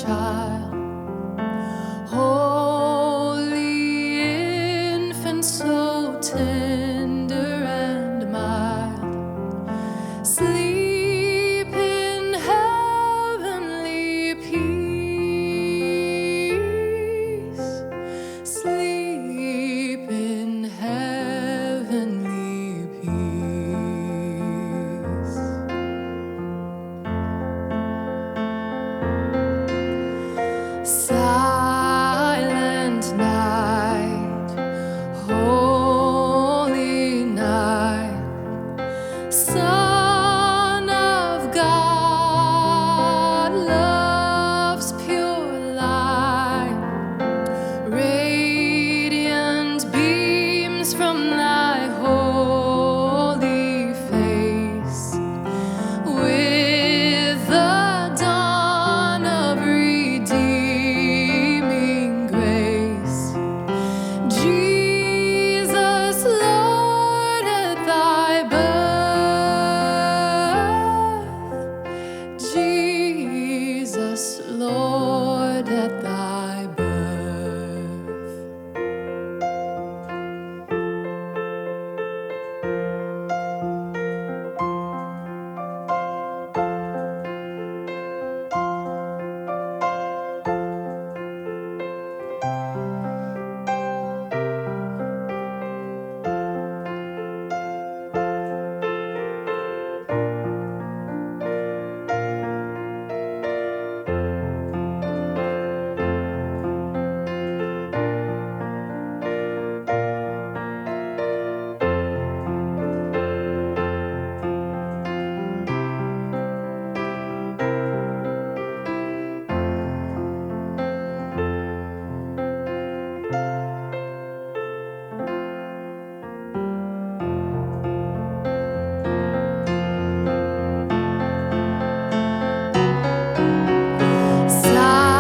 child, holy infant, so tender and mild, sleep in heavenly peace, sleep in heavenly peace. Silent night, holy night, Son of God, love's pure light, radiant beams from thy holy face, with the dawn of redeeming grace. Jesus, Lord, at thy birth, Jesus, Lord, at thy birth.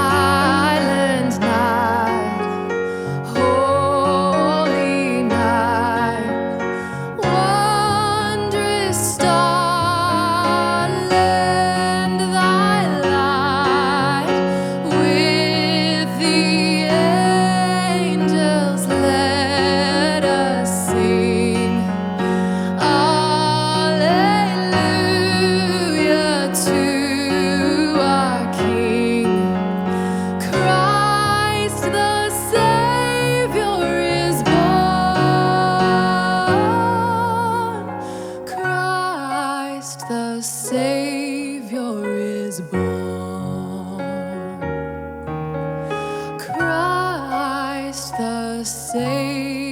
Silent night, holy night, wondrous star, lend thy light. With the angels let us sing Alleluia to our King. Christ the Savior is born. Christ the Savior is born. Christ the Savior